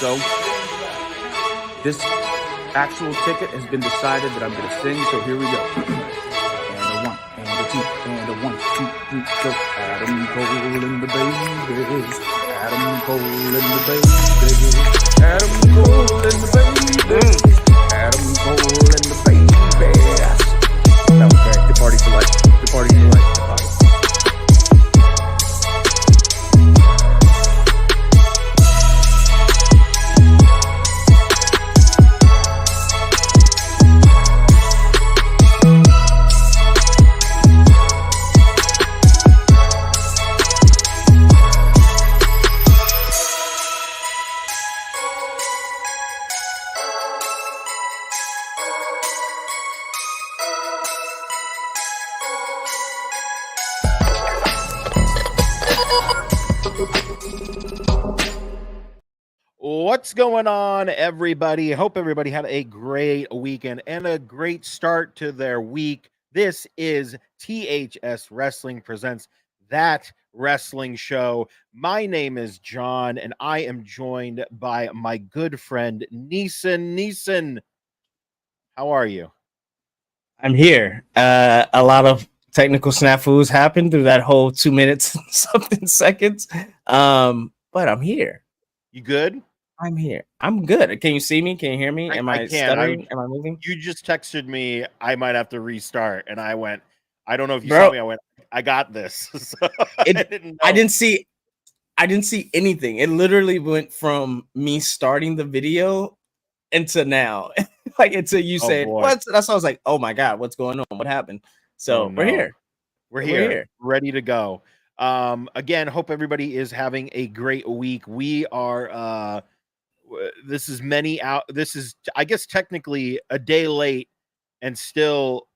So this actual ticket has been decided that I'm going to sing, so here we go. And a one, and a two, and a 1, 2, 3, go. Adam Cole and the babies. Adam Cole and the babies. Adam Cole and the babies. Adam Cole and the babies. That was great. The party for life. The party for life. The party. What's going on, everybody? Hope everybody had a great weekend and a great start to their week. This is THS Wrestling presents That Wrestling Show. My name is John, and I am joined by my good friend, Neeson. Neeson, how are you? I'm here. A lot of technical snafus happened through that whole 2 minutes and something seconds. But I'm here. You good? I'm here. I'm good. Can you see me? Can you hear me? Am I stuttering? Am I moving? You just texted me, I might have to restart. And I went, I don't know if you Bro, saw me. I went, I got this. So I didn't see anything. It literally went from me starting the video into now. Like until you said what? That's why I was like, oh my God, what's going on? What happened? So we're here. We're here. Ready to go. Again, hope everybody is having a great week. We are this is I guess technically a day late and still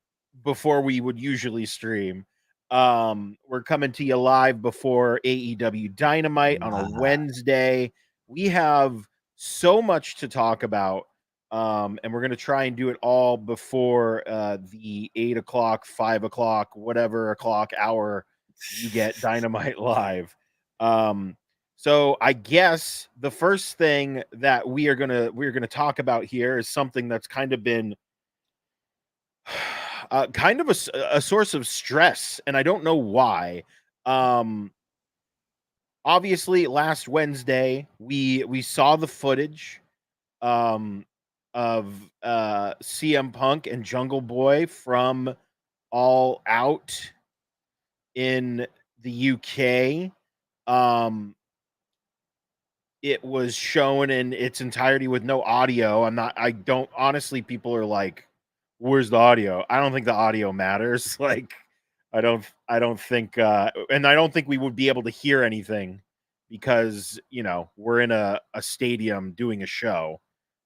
before we would usually stream. We're coming to you live before AEW Dynamite on a Wednesday. We have so much to talk about. And we're going to try and do it all before the 8 o'clock, 5 o'clock, whatever o'clock hour you get Dynamite live. So I guess the first thing that we're gonna talk about here is something that's kind of been kind of a source of stress, and I don't know why. Obviously, last Wednesday we saw the footage of CM Punk and Jungle Boy from All Out in the UK. It was shown in its entirety with no audio. Honestly, people are like, where's the audio? I don't think the audio matters. Like, I don't think, and I don't think we would be able to hear anything because, we're in a stadium doing a show.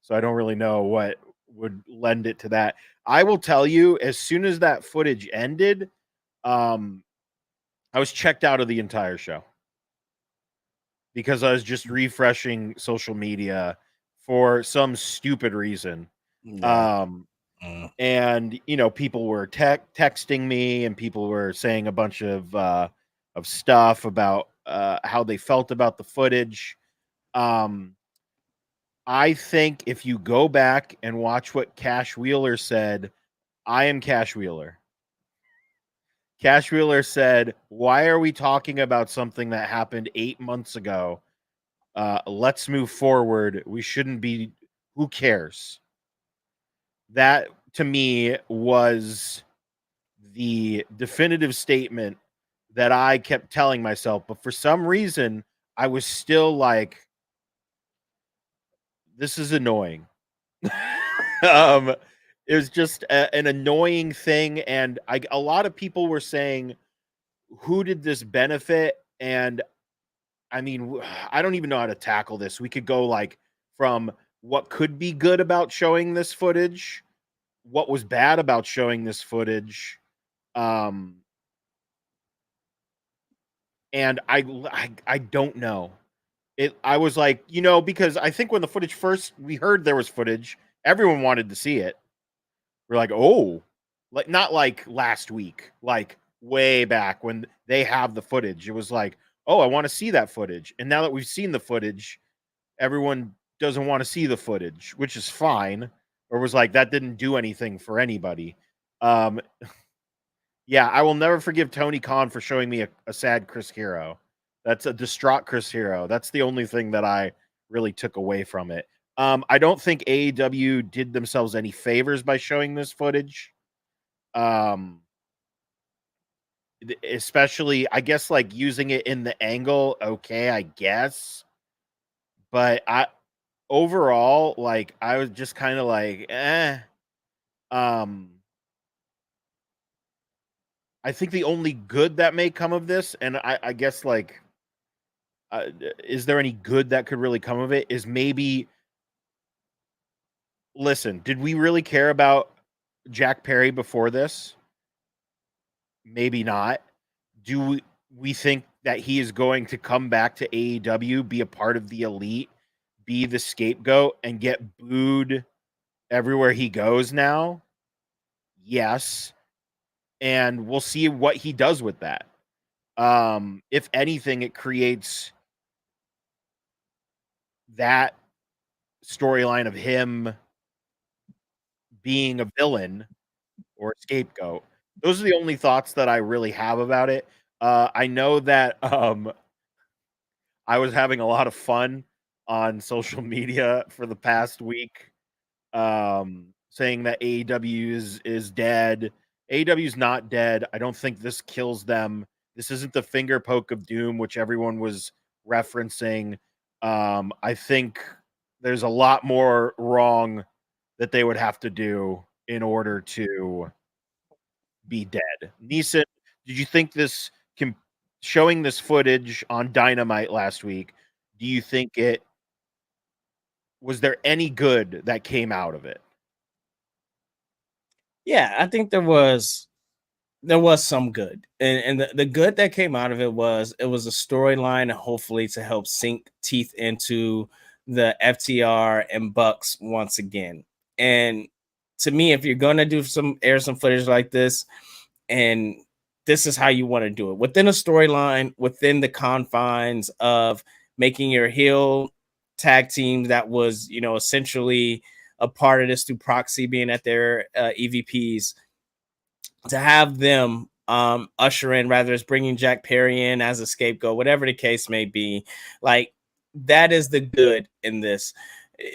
So I don't really know what would lend it to that. I will tell you, as soon as that footage ended, I was checked out of the entire show because I was just refreshing social media for some stupid reason. And, people were texting me and people were saying a bunch of stuff about how they felt about the footage. I think if you go back and watch what Cash Wheeler said, I am Cash Wheeler. Cash Wheeler said, why are we talking about something that happened 8 months ago? Let's move forward. We shouldn't be. Who cares? That, to me, was the definitive statement that I kept telling myself. But for some reason, I was still like, this is annoying. It was just an annoying thing. And a lot of people were saying, who did this benefit? And I mean, I don't even know how to tackle this. We could go like from what could be good about showing this footage, what was bad about showing this footage. And I don't know. I was like, because I think when the footage first, we heard there was footage, everyone wanted to see it. We're like, oh, like not like last week, like way back when they have the footage. It was like, oh, I want to see that footage. And now that we've seen the footage, everyone doesn't want to see the footage, which is fine, or was like, that didn't do anything for anybody. Yeah, I will never forgive Tony Khan for showing me a sad Chris Hero. That's a distraught Chris Hero. That's the only thing that I really took away from it. I don't think AEW did themselves any favors by showing this footage. Especially, I guess, like using it in the angle, okay, I guess. But overall, like, I was just kind of like, I think the only good that may come of this, and I guess, like, is there any good that could really come of it, is maybe, listen, did we really care about Jack Perry before this? Maybe not. Do we think that he is going to come back to AEW, be a part of the elite, be the scapegoat, and get booed everywhere he goes now? Yes. And we'll see what he does with that. If anything, it creates that storyline of him being a villain or a scapegoat. Those are the only thoughts that I really have about it. I know that I was having a lot of fun on social media for the past week, saying that AEW is dead. AEW is not dead. I don't think this kills them. This isn't the finger poke of doom, which everyone was referencing. I think there's a lot more wrong that they would have to do in order to be dead. Neeson, did you think this showing this footage on Dynamite last week, do you think was there any good that came out of it? Yeah, I think there was some good, and the good that came out of it was a storyline, hopefully to help sink teeth into the FTR and Bucks once again. And to me, if you're gonna air some footage like this, and this is how you want to do it within a storyline, within the confines of making your heel tag team that was, essentially a part of this through proxy being at their EVPs, to have them usher in, rather it's bringing Jack Perry in as a scapegoat, whatever the case may be, like, that is the good in this.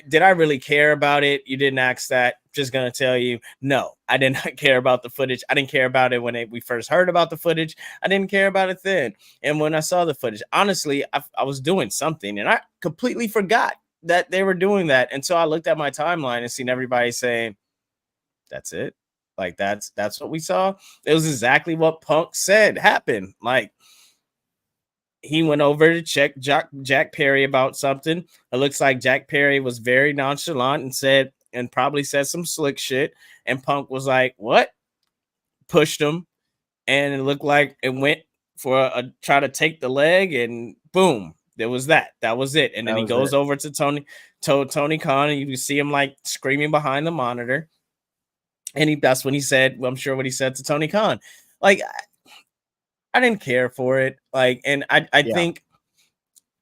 Did I really care about it? You didn't ask that. Just gonna tell you, no, I did not care about the footage. I didn't care about it when we first heard about the footage. I didn't care about it then. And when I saw the footage, honestly, I was doing something and I completely forgot that they were doing that. And so I looked at my timeline and seen everybody saying, that's it. Like, that's what we saw. It was exactly what Punk said happened. Like, he went over to check Jack Perry about something. It looks like Jack Perry was very nonchalant and probably said some slick shit. And Punk was like, what? Pushed him. And it looked like it went for a try to take the leg, and boom, there was that. That was it. And then he goes over to Tony Khan, and you can see him like screaming behind the monitor. And that's when he said, well, I'm sure what he said to Tony Khan. Like, I didn't care for it. Like, and I think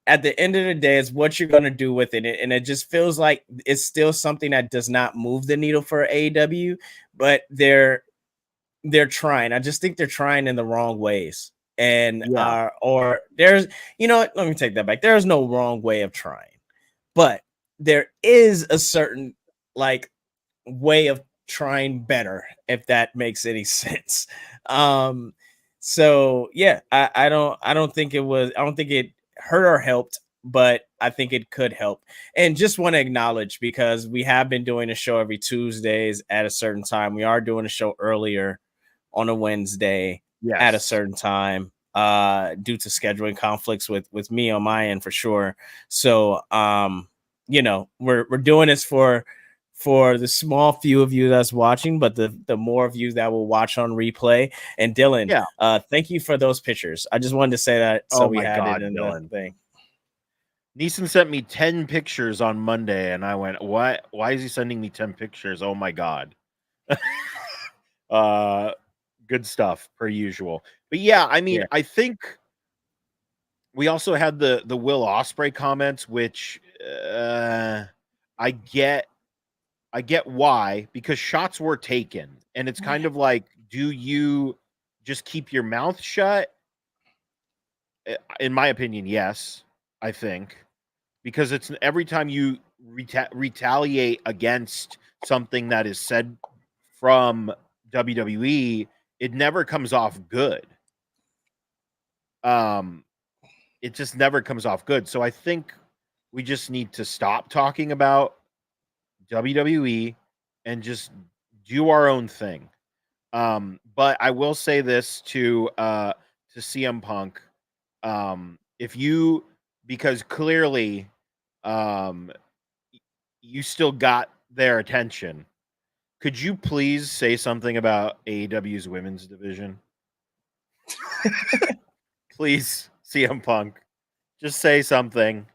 at the end of the day, it's what you're going to do with it. And it just feels like it's still something that does not move the needle for AEW, but they're trying. I just think they're trying in the wrong ways. And, or there's, let me take that back. There's no wrong way of trying, but there is a certain like way of trying better, if that makes any sense. So yeah, I don't think it hurt or helped, but I think it could help. And just want to acknowledge, because we have been doing a show every Tuesdays at a certain time. We are doing a show earlier on a Wednesday at a certain time, due to scheduling conflicts with me on my end for sure. So we're doing this for the small few of you that's watching, but the more of you that will watch on replay. And Dylan, thank you for those pictures. I just wanted to say that, so we had it in the thing. Neeson sent me 10 pictures on Monday, and I went, what? Why is he sending me 10 pictures? Oh my God. Good stuff per usual. But yeah, I mean, I think we also had the Will Ospreay comments, which I get why, because shots were taken, and it's kind of like, do you just keep your mouth shut? In my opinion, yes, I think, because it's every time you retaliate against something that is said from WWE, it never comes off good. It just never comes off good. So I think we just need to stop talking about WWE and just do our own thing. But I will say this to CM Punk. If you, because clearly you still got their attention, could you please say something about AEW's women's division? Please, CM Punk, just say something,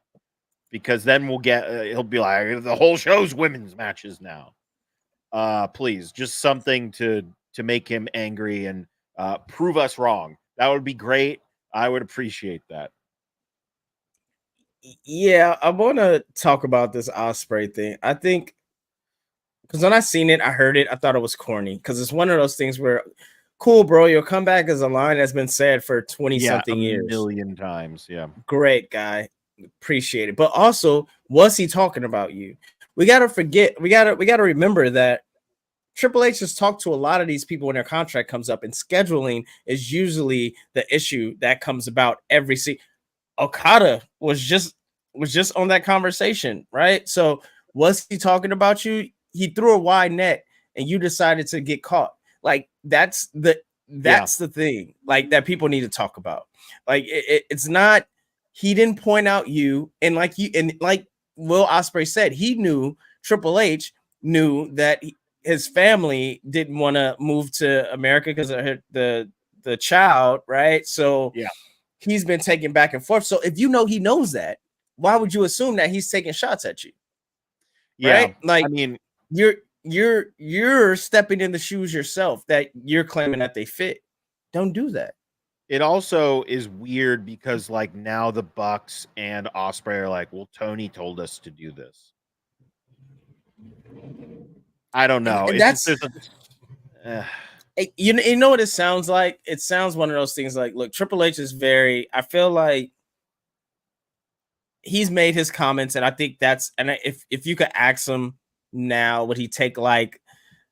because then we'll get he'll be like, the whole show's women's matches now. Please, just something to make him angry and prove us wrong. That would be great. I would appreciate that. Yeah, I want to talk about this Ospreay thing. I think because when I seen it, I heard it, I thought it was corny, because it's one of those things where, cool, bro, your comeback is a line that's been said for 20-something years. A million times, yeah. Great guy. Appreciate it. But also, was he talking about you? We got to remember that Triple H has talked to a lot of these people when their contract comes up, and scheduling is usually the issue that comes about every season. Okada was just on that conversation, right? So was he talking about you? He threw a wide net and you decided to get caught. Like that's the thing, like, that people need to talk about. Like it's not, he didn't point out you, and like Will Ospreay said, he knew, Triple H knew that his family didn't want to move to America because of the child, right? So yeah, he's been taking back and forth. So if you know he knows that, why would you assume that he's taking shots at you? Yeah, right? Like, I mean, you're stepping in the shoes yourself that you're claiming that they fit. Don't do that. It also is weird because, like, now the Bucks and Ospreay are like, well, Tony told us to do this. I don't know. And that's you know what it sounds like? It sounds one of those things like, look, Triple H is very, I feel like he's made his comments, and I think that's, and if you could ask him now, would he take like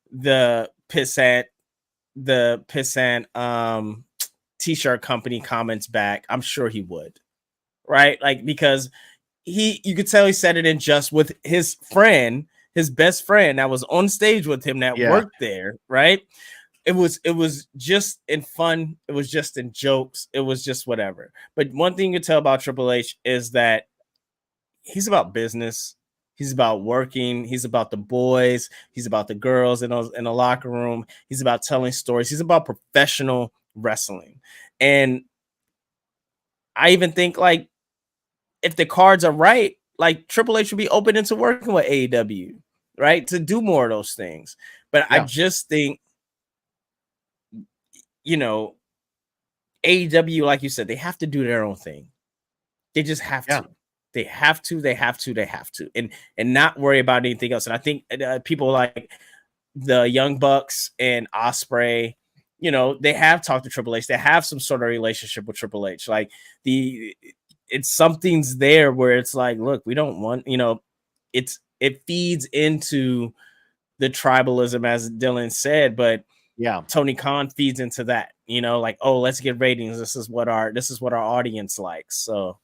the pissant t-shirt company comments back? I'm sure he would, right? Like, because you could tell he said it in jest with his friend, his best friend that was on stage with him that worked there, right? It was just in fun. It was just in jokes. It was just whatever. But one thing you can tell about Triple H is that he's about business. He's about working. He's about the boys. He's about the girls in the locker room. He's about telling stories. He's about professional wrestling. And I even think, like, if the cards are right, like, Triple H should be open into working with AEW, right? To do more of those things. But I just think, you know, AEW, like you said, they have to do their own thing. They just have to. They have to, and not worry about anything else. And I think people like the Young Bucks and Ospreay, you know, they have talked to Triple H. They have some sort of relationship with Triple H. Like, it's something's there where it's like, look, we don't want, you know, it feeds into the tribalism, as Dylan said, but Tony Khan feeds into that, you know, like, oh, let's get ratings. This is what our audience likes. So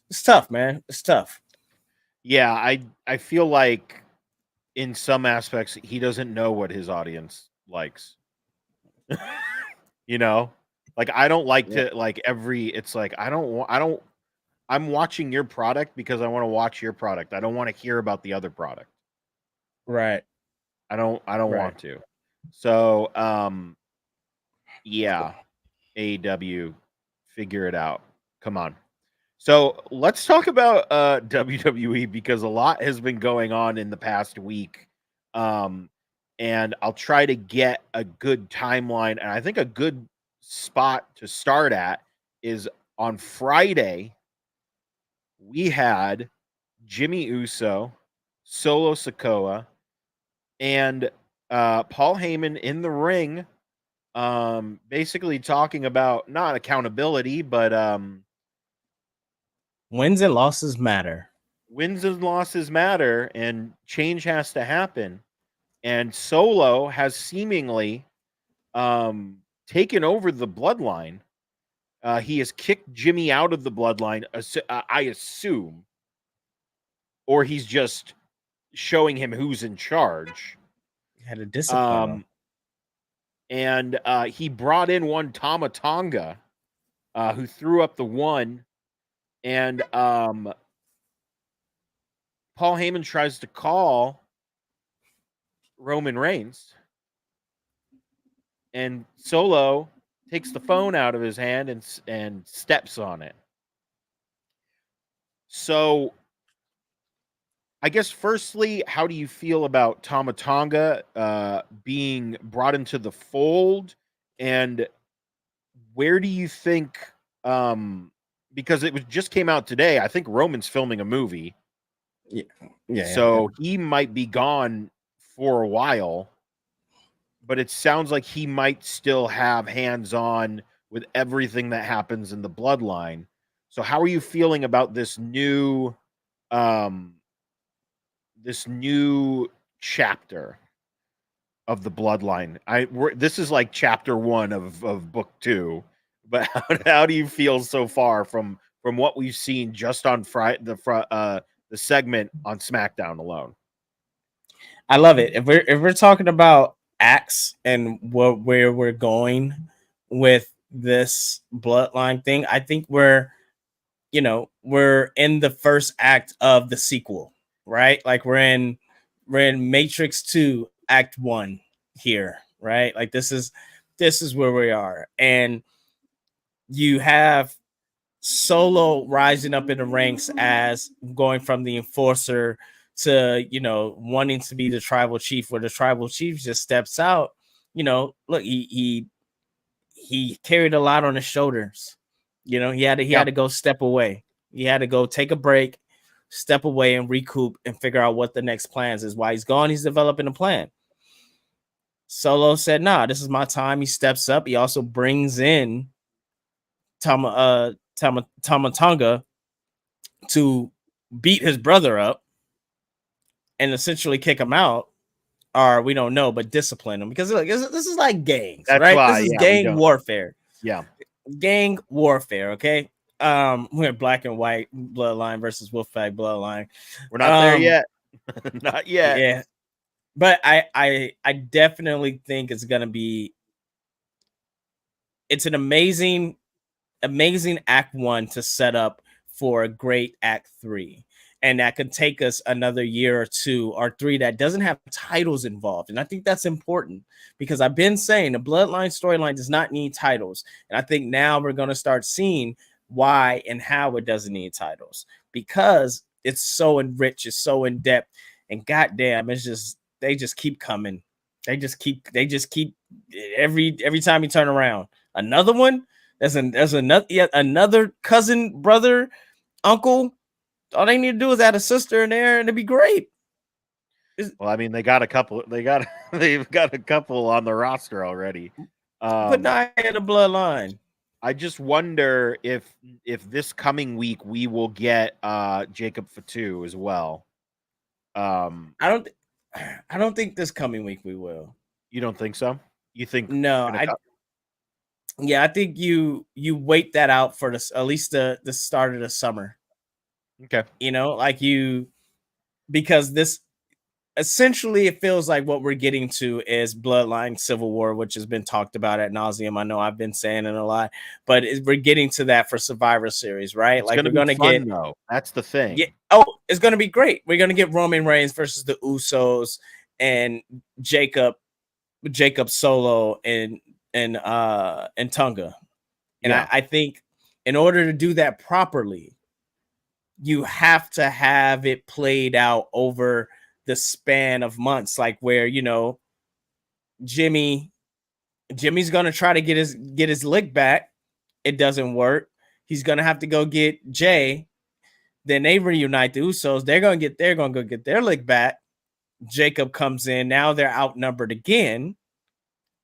it's tough, man. It's tough. Yeah, I feel like in some aspects he doesn't know what his audience likes. You know, like, I don't like to, like, it's like, I'm watching your product because I want to watch your product. I don't want to hear about the other product. Right. I don't want to. So, yeah, AEW, figure it out. Come on. So let's talk about WWE, because a lot has been going on in the past week. And I'll try to get a good timeline. And I think a good spot to start at is on Friday. We had Jimmy Uso, Solo Sikoa, and Paul Heyman in the ring, basically talking about not accountability, but wins and losses matter. Wins and losses matter, and change has to happen. And Solo has seemingly taken over the bloodline. He has kicked Jimmy out of the bloodline, I assume, or he's just showing him who's in charge. Had a discipline. And he brought in one Tama Tonga, who threw up the one, and Paul Heyman tries to call Roman Reigns, and Solo takes the phone out of his hand and steps on it. So, I guess firstly, how do you feel about Tama Tonga being brought into the fold, and where do you think? Because it just came out today. I think Roman's filming a movie. Yeah. So he might be gone for a while, but it sounds like he might still have hands on with everything that happens in the bloodline. So how are you feeling about this new chapter of the bloodline? This is like chapter 1 of book 2, but how do you feel so far from what we've seen just on Friday, the segment on SmackDown alone? I love it. If we're talking about acts and where we're going with this bloodline thing, I think we're in the first act of the sequel, right? Like we're in Matrix 2 Act 1 here, right? Like this is where we are. And you have Solo rising up in the ranks as going from the enforcer to, wanting to be the tribal chief, where the tribal chief just steps out. Look, he carried a lot on his shoulders. He had to go step away. He had to go take a break, step away and recoup and figure out what the next plans is. While he's gone, he's developing a plan. Solo said, nah, this is my time. He steps up. He also brings in Tama Tonga to beat his brother up and essentially kick him out, or we don't know, but discipline him, because this is like gangs. That's right. This is gang warfare. Yeah. Gang warfare. Okay. We're Black and White bloodline versus Wolfpack bloodline. We're not there yet. Not yet. Yeah. But I definitely think it's gonna be. It's an amazing Act 1 to set up for a great Act 3, and that could take us another year or 2 or 3 that doesn't have titles involved. And I think that's important, because I've been saying the bloodline storyline does not need titles, and I think now we're going to start seeing why and how it doesn't need titles, because it's so enriched, it's so in depth, and goddamn, they just keep coming. They just keep every time you turn around. Another one. There's another cousin, brother, uncle. All they need to do is add a sister in there, and it'd be great. Well, I mean, they've got a couple on the roster already. But not in the bloodline. I just wonder if this coming week we will get Jacob Fatu as well. I don't think this coming week we will. You don't think so? You think no? I think you wait that out for at least the start of the summer. Okay. Because this essentially, it feels like what we're getting to is Bloodline Civil War, which has been talked about ad nauseum. I know I've been saying it a lot, but we're getting to that for Survivor Series, right? It's we're going to get. Though. That's the thing. Yeah. Oh, it's going to be great. We're going to get Roman Reigns versus the Usos and Jacob Solo and Tonga. And I think in order to do that properly, you have to have it played out over the span of months, like where, Jimmy's going to try to get his lick back. It doesn't work. He's going to have to go get Jay. Then they reunite the Usos. They're gonna go get their lick back. Jacob comes in. Now they're outnumbered again.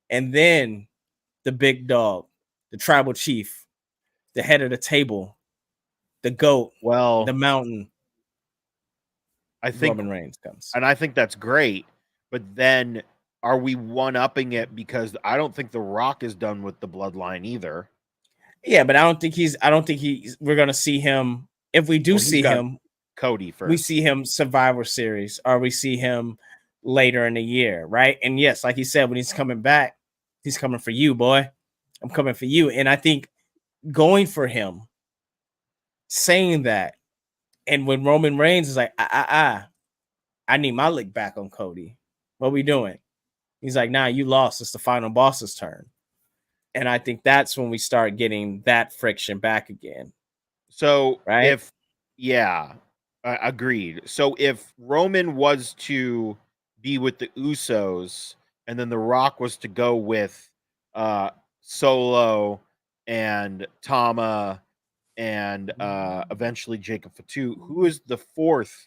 And then the big dog, the tribal chief, the head of the table, the goat, the mountain. I think Roman Reigns comes. And I think that's great. But then are we one-upping it? Because I don't think The Rock is done with the bloodline either. Yeah, but I don't think we're gonna see him. If we do see him, Cody first. We see him Survivor Series, or we see him later in the year, right? And yes, like he said, when he's coming back, he's coming for you, boy. I'm coming for you. And I think going for him, saying that, and when Roman Reigns is like, I need my lick back on Cody. What we doing? He's like, nah, you lost. It's the final boss's turn. And I think that's when we start getting that friction back again. So right? Agreed. So if Roman was to be with the Usos and then The Rock was to go with Solo and Tama and eventually Jacob Fatu, who is the fourth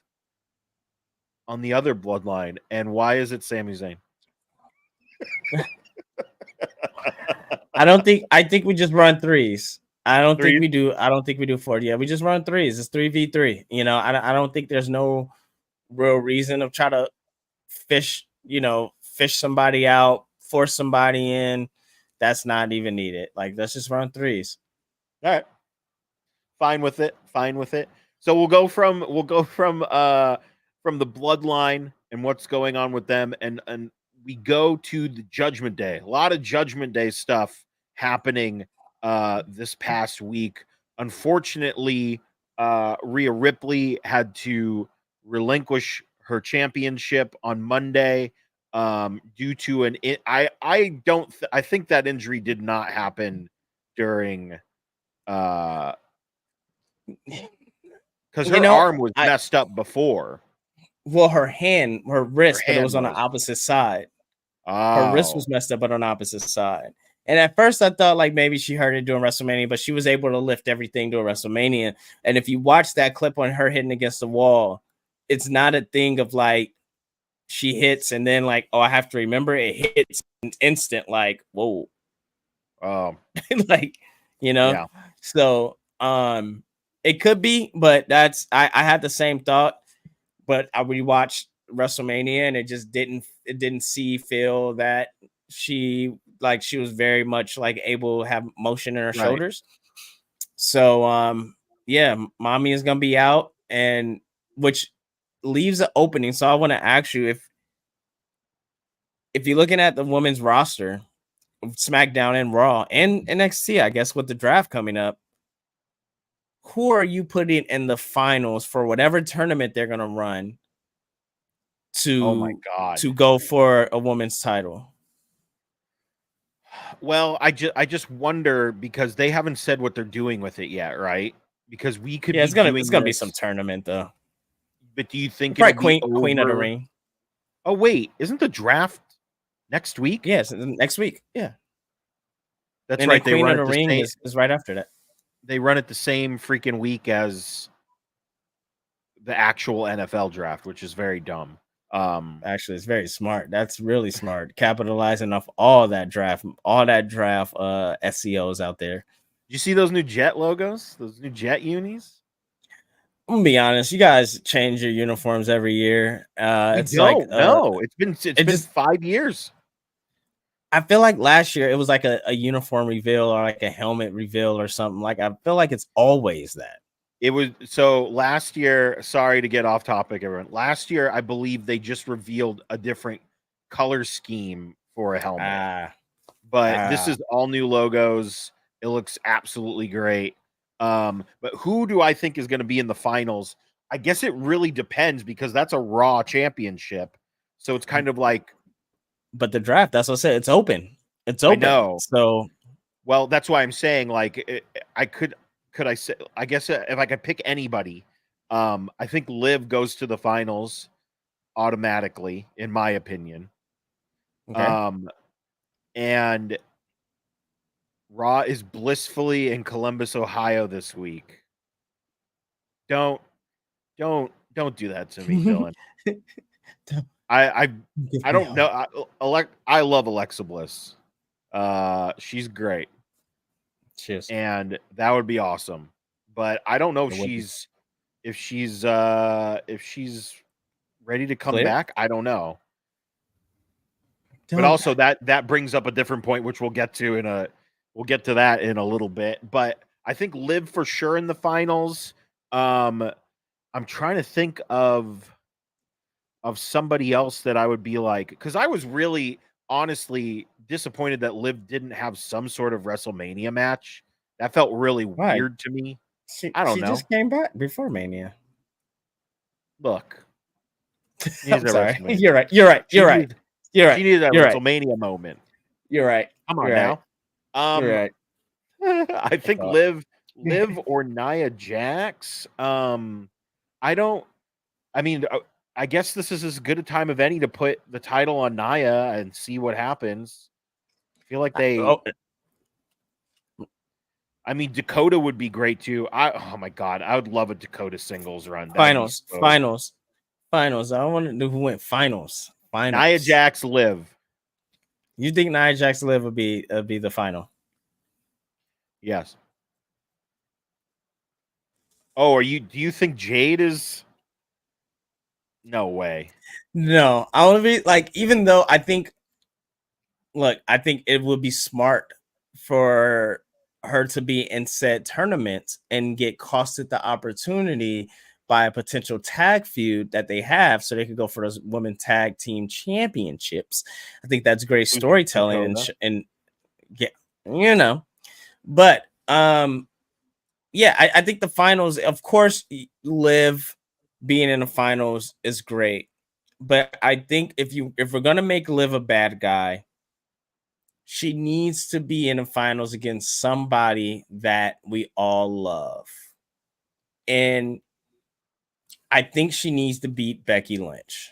on the other bloodline, and why is it Sami Zayn? I think we just run threes. I don't think we do 40. Yeah, we just run threes. It's 3v3. You know, I don't think there's no real reason of try to fish somebody out, force somebody in. That's not even needed. Like, let's just run threes. All right. Fine with it. So we'll go from the bloodline and what's going on with them, and we go to the Judgment Day. A lot of Judgment Day stuff happening this past week. Unfortunately, Rhea Ripley had to relinquish her championship on Monday due to I think that injury did not happen during because her arm was messed up before. Well, her wrist, but it was on the opposite side. Her wrist was messed up, but on the opposite side. And at first I thought like maybe she hurt it during WrestleMania, but she was able to lift everything during WrestleMania. And if you watch that clip on her hitting against the wall, it's not a thing of like she hits and then like, oh, I have to remember it hits instant, like, whoa. Like, Yeah. So it could be, but that's I had the same thought, but I rewatched WrestleMania and it just didn't feel that she was very much like able to have motion in her shoulders. So mommy is gonna be out, and which leaves an opening. So I want to ask you if you're looking at the women's roster of SmackDown and Raw and NXT, I guess with the draft coming up, who are you putting in the finals for whatever tournament they're gonna run to go for a women's title? Well, I just wonder because they haven't said what they're doing with it yet, right? Because we could it's gonna be some tournament though. But do you think probably Queen of the Ring? Oh wait, isn't the draft next week? Yes, next week. Yeah, that's right. Queen of the Ring is right after that. They run it the same freaking week as the actual NFL draft, which is very dumb. Actually, it's very smart. That's really smart. Capitalizing off all that draft SEOs out there. You see those new Jet logos? Those new Jet unis? I'm gonna be honest, you guys change your uniforms every year. It's been 5 years. I feel like last year it was like a uniform reveal or like a helmet reveal or something. Like I feel like it's always that. It was so last year. Sorry to get off topic, everyone. Last year, I believe they just revealed a different color scheme for a helmet. But this is all new logos. It looks absolutely great. But who do I think is going to be in the finals? I guess it really depends because that's a Raw championship. So it's kind of like. But the draft, that's what I said. It's open. It's open. I know. So, well, that's why I'm saying like could I say? I guess if I could pick anybody, I think Liv goes to the finals automatically, in my opinion. Okay. And Raw is blissfully in Columbus, Ohio this week. Don't Don't do that to me, Dylan. I don't know. I love Alexa Bliss. She's great. Cheers. And that would be awesome. But I don't know if she's ready to come back. I don't know. But also that brings up a different point, which we'll get to that in a little bit. But I think Liv for sure in the finals. I'm trying to think of somebody else that I would be like, because I was really honestly disappointed that Liv didn't have some sort of WrestleMania match. That felt really weird to me. I don't know. She just came back before Mania. Look. I'm sorry. You're right. She needed a WrestleMania moment. You're right. Come on now. You're right. I think Liv or Nia Jax. I guess this is as good a time of any to put the title on Nia and see what happens. I feel like Dakota would be great too. Oh my god, I would love a Dakota singles run. Finals. I want to know who went finals. Nia Jax, Liv. You think Nia Jax, Liv would be the final? Yes. Oh, do you think Jade is? No way. No, I want to be like, even though I think it would be smart for her to be in said tournament and get costed the opportunity by a potential tag feud that they have, so they could go for those women tag team championships. I think that's great storytelling and yeah, but yeah, I think the finals, of course, Liv being in the finals is great, but I think if we're gonna make Liv a bad guy, she needs to be in the finals against somebody that we all love, and I think she needs to beat Becky Lynch.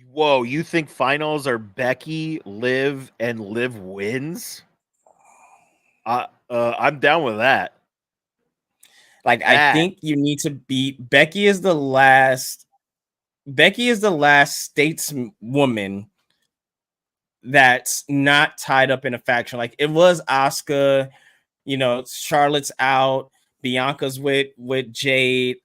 Whoa, you think finals are Becky, Liv, and Liv wins? I'm down with that. Like, I think you need to beat Becky is the last stateswoman that's not tied up in a faction. Like, it was Asuka, Charlotte's out, Bianca's with Jade.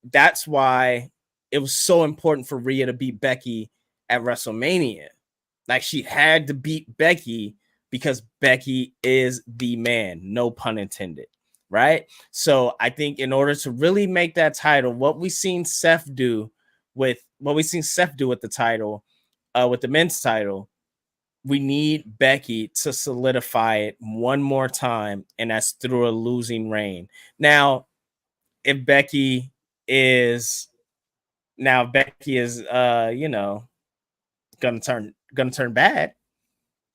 That's why it was so important for Rhea to beat Becky at WrestleMania. Like, she had to beat Becky because Becky is the man, no pun intended, right? So I think in order to really make that title, what we've seen Seth do with the title, with the men's title, we need Becky to solidify it one more time, and that's through a losing reign. Now, if Becky is gonna turn bad,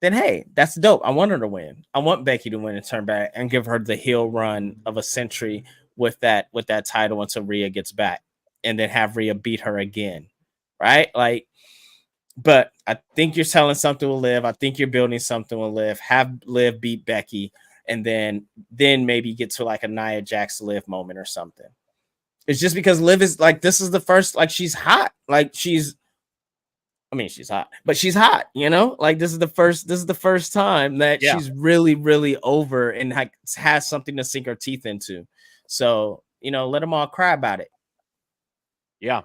then hey, that's dope. I want her to win. I want Becky to win and turn back and give her the heel run of a century with that title until Rhea gets back, and then have Rhea beat her again, right? Like, but I think you're selling something with Liv. I think you're building something with Liv. Have Liv beat Becky, and then maybe get to like a Nia Jax Liv moment or something. It's just because Liv is like, this is the first, like, she's hot. Like, she's hot, but she's hot, like this is the first time that she's really, really over and has something to sink her teeth into. So, let them all cry about it. Yeah.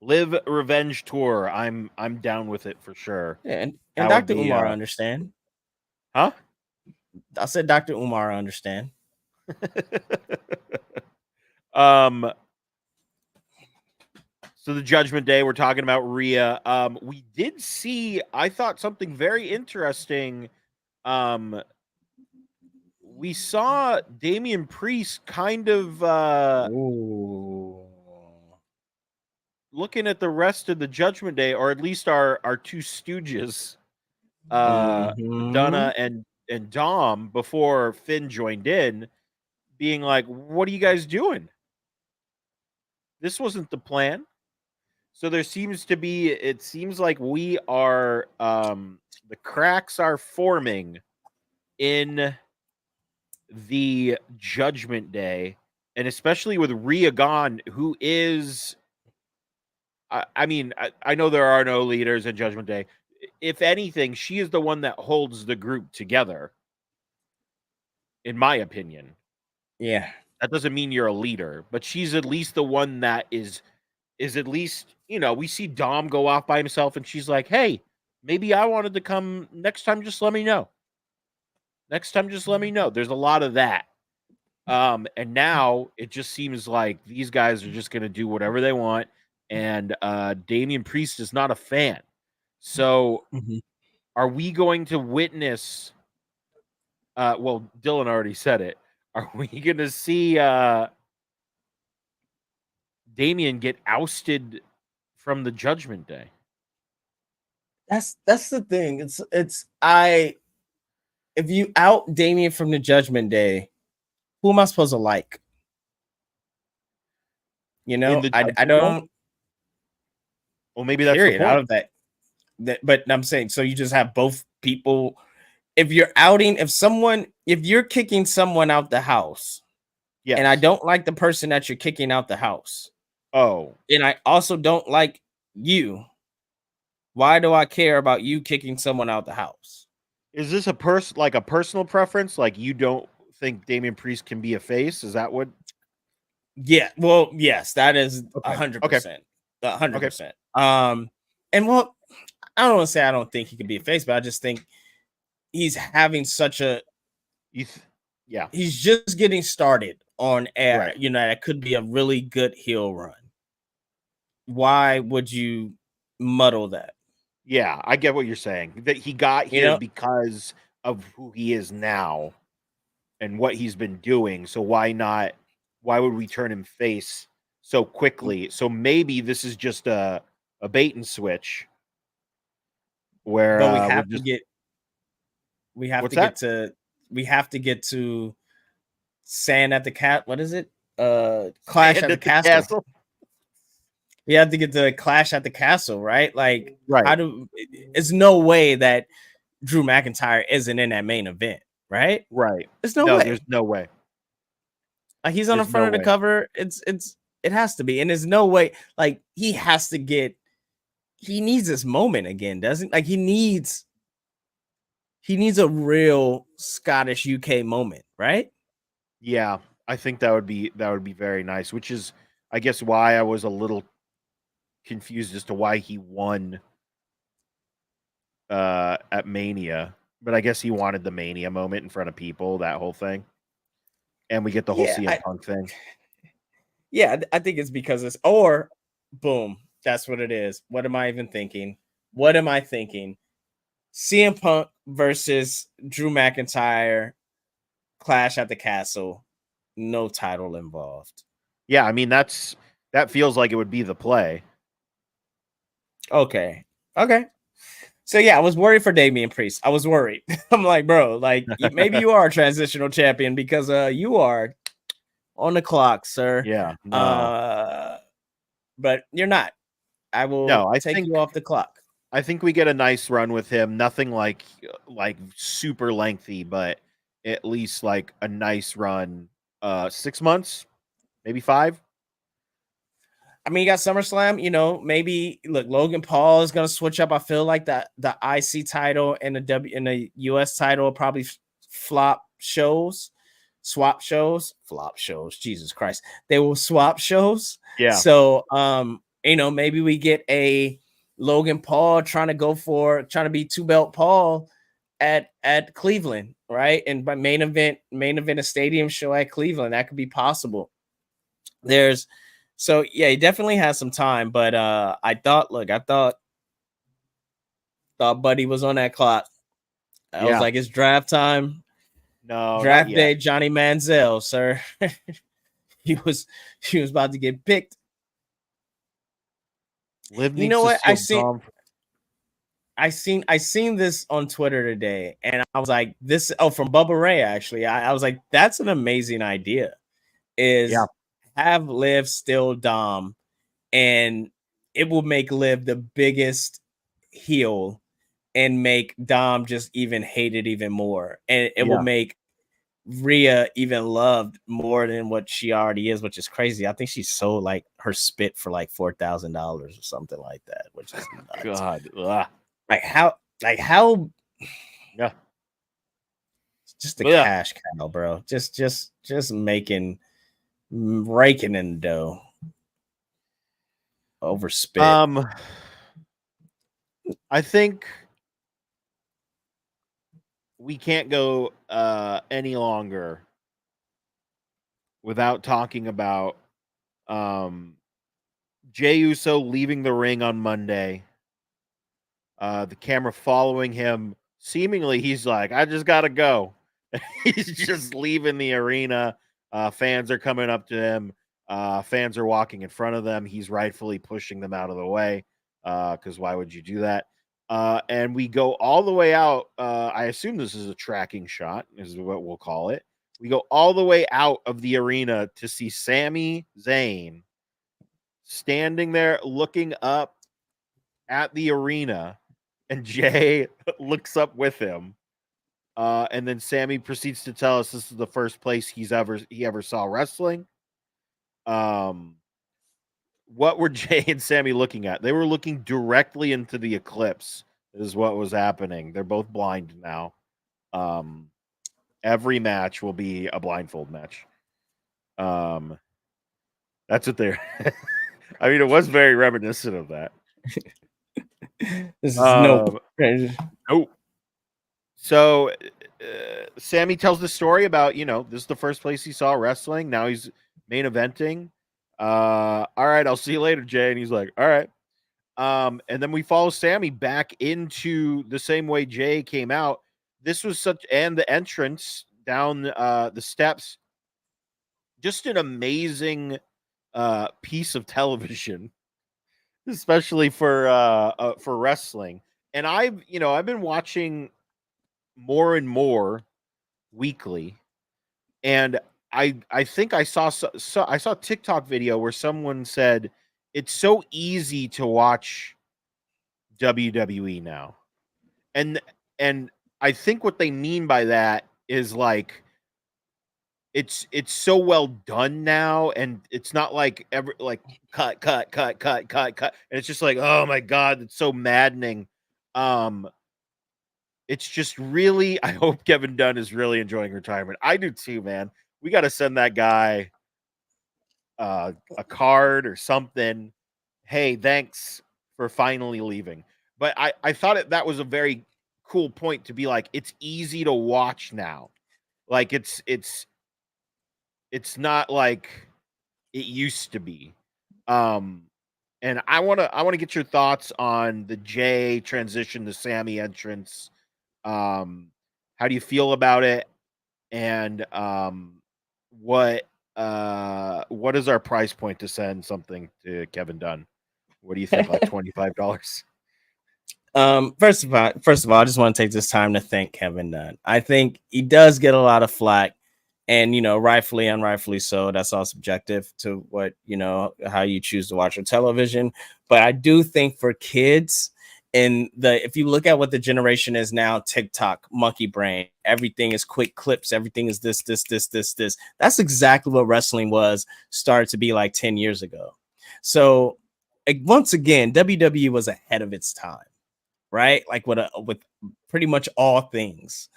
Live Revenge Tour. I'm down with it for sure. Yeah, and Dr. Umar understand. Huh? I said Dr. Umar understand. So the Judgment Day, we're talking about Rhea. We did see, I thought, something very interesting. We saw Damian Priest kind of looking at the rest of the Judgment Day, or at least our two stooges, Donna and Dom, before Finn joined in, being like, what are you guys doing? This wasn't the plan. So it seems like we are, the cracks are forming in the Judgment Day. and especially with Rhea gone, who is, I mean, I know there are no leaders in Judgment Day. If anything, she is the one that holds the group together, in my opinion. Yeah. That doesn't mean you're a leader, but she's at least the one that is at least, you know, we see Dom go off by himself and she's like, hey, maybe I wanted to come next time. Just let me know. Next time, just let me know. There's a lot of that. And now it just seems like these guys are just going to do whatever they want. And Damian Priest is not a fan. So are we going to witness? Well, Dylan already said it. Are we going to see Damian get ousted from the Judgment Day? That's the thing. If you out Damian from the Judgment Day, who am I supposed to like? You know, I don't. Well, maybe that's period the point. Out of that. But I'm saying, so you just have both people. If you're outing, if you're kicking someone out the house, and I don't like the person that you're kicking out the house. Oh, and I also don't like you. Why do I care about you kicking someone out the house? Is this a personal preference? Like you don't think Damian Priest can be a face? Is that what? Yeah. Well, yes, that is 100%. 100%. And well, I don't want to say I don't think he could be a face, but I just think he's having such a he's just getting started on air. Right. You know, that could be a really good heel run. Why would you muddle that? Yeah, I get what you're saying. That he got here because of who he is now and what he's been doing. So why would we turn him face so quickly? So maybe this is just a bait and switch where but we have to get to Sand at the Cat. What is it? Clash at the Castle. We have to get to Clash at the Castle, right? Like, it's no way that Drew McIntyre isn't in that main event, right? Right. There's no way. There's no way. Like, he's on the front of the cover. It has to be. And there's no way. Like, he needs this moment again, doesn't? Like, he needs a real Scottish UK moment, right? Yeah, I think that would be very nice, which is, I guess, why I was a little confused as to why he won at Mania, but I guess he wanted the Mania moment in front of people, that whole thing, and we get the whole CM Punk thing. Yeah, I think it's because it's boom, that's what it is. What am I even thinking? What am I thinking? CM Punk versus Drew McIntyre, Clash at the Castle, no title involved. Yeah, I mean that feels like it would be the play. Okay. So yeah, I was worried for Damian Priest. I was worried. I'm like, bro, like maybe you are a transitional champion because you are on the clock, sir. Yeah. No. But you're not. I will take you off the clock. I think we get a nice run with him. Nothing like super lengthy, but at least like a nice run. 6 months, maybe 5. I mean, you got SummerSlam, you know, maybe look, Logan Paul is gonna switch up. I feel like the IC title and the US title will probably flop shows. Jesus Christ. They will swap shows. Yeah. So you know, maybe we get a Logan Paul trying to be 2-belt Paul at Cleveland, right? And by main event a stadium show at Cleveland. That could be possible. So yeah, he definitely has some time, but I thought Buddy was on that clock. I was like, it's draft time. No, draft day, Johnny Manziel, sir. he was about to get picked. You know what? I seen this on Twitter today, and I was like, from Bubba Ray, actually. I was like, that's an amazing idea. Have Liv still Dom, and it will make Liv the biggest heel and make Dom just even hate it even more. And it will make Rhea even loved more than what she already is, which is crazy. I think she sold like her spit for like $4,000 or something like that, which is nuts. God. Ugh. Like how Yeah. just a cash cow, bro. Just raking in the dough. Overspit. I think we can't go any longer without talking about Jey Uso leaving the ring on Monday. The camera following him. Seemingly, he's like, I just gotta go. He's just leaving the arena. Fans are coming up to him. Fans are walking in front of them. He's rightfully pushing them out of the way. Because why would you do that? And we go all the way out. I assume this is a tracking shot, is what we'll call it. We go all the way out of the arena to see Sami Zayn standing there looking up at the arena, and Jey looks up with him. And then Sami proceeds to tell us this is the first place he ever saw wrestling. What were Jey and Sami looking at? They were looking directly into the eclipse, is what was happening. They're both blind now. Every match will be a blindfold match. That's what they're. I mean, it was very reminiscent of that. This is nope. So Sami tells the story about, this is the first place he saw wrestling. Now he's main eventing. All right, I'll see you later, Jey. And he's like, all right. And then we follow Sami back into the same way Jey came out. This was and the entrance down the steps. Just an amazing piece of television, especially for wrestling. And I've been watching more and more weekly, and I think I saw a TikTok video where someone said it's so easy to watch WWE now, and I think what they mean by that is like it's so well done now, and it's not like cut, and it's just like, oh my god, it's so maddening. It's just really, I hope Kevin Dunn is really enjoying retirement. I do too, man. We got to send that guy a card or something. Hey, thanks for finally leaving. But I thought that was a very cool point to be like, it's easy to watch now. Like it's not like it used to be. And I want to get your thoughts on the Jey transition to Sami entrance. How do you feel about it? And what is our price point to send something to Kevin Dunn? What do you think? Like $25? First of all, I just want to take this time to thank Kevin Dunn. I think he does get a lot of flack, and rightfully, unrightfully so. That's all subjective to what how you choose to watch your television. But I do think for kids, and if you look at what the generation is now, TikTok, monkey brain, everything is quick clips, everything is this. That's exactly what wrestling started to be like 10 years ago. So once again, WWE was ahead of its time, right? Like with pretty much all things,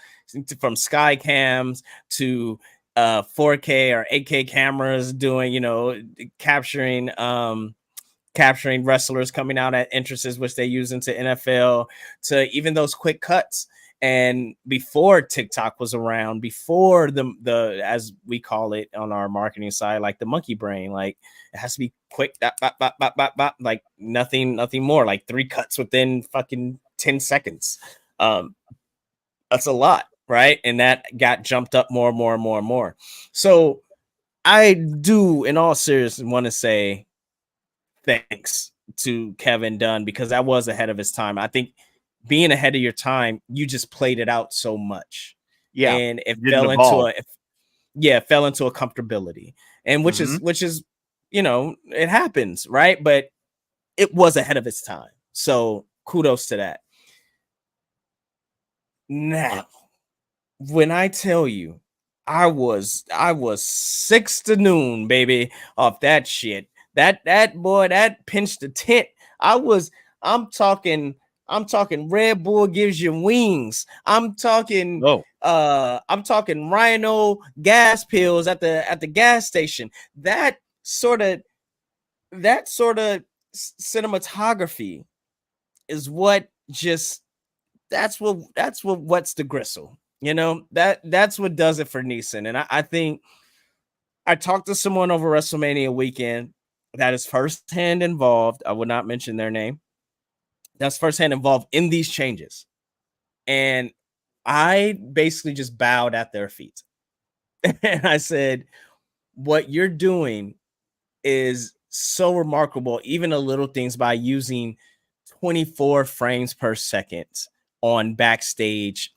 from sky cams to 4K or 8K cameras doing, capturing wrestlers coming out at entrances, which they use into NFL, to even those quick cuts. And before TikTok was around, before the as we call it on our marketing side, like the monkey brain, like it has to be quick, like nothing more, like 3 cuts within fucking 10 seconds. That's a lot, right? And that got jumped up more. So I do, in all seriousness, want to say thanks to Kevin Dunn, because that was ahead of his time. I think being ahead of your time, you just played it out so much. Yeah. And it fell into a comfortability. And which is, it happens, right? But it was ahead of its time. So kudos to that. Now, when I tell you I was 6 to noon, baby, off that shit. That boy, that pinched the tent. I'm talking Red Bull gives you wings. I'm talking Rhino gas pills at the gas station. That sort of cinematography is what just what's the gristle, you know, that's what does it for Neeson. And I think I talked to someone over WrestleMania weekend that is firsthand involved. I would not mention their name. That's firsthand involved in these changes. And I basically just bowed at their feet. And I said, what you're doing is so remarkable, even the little things, by using 24 frames per second on backstage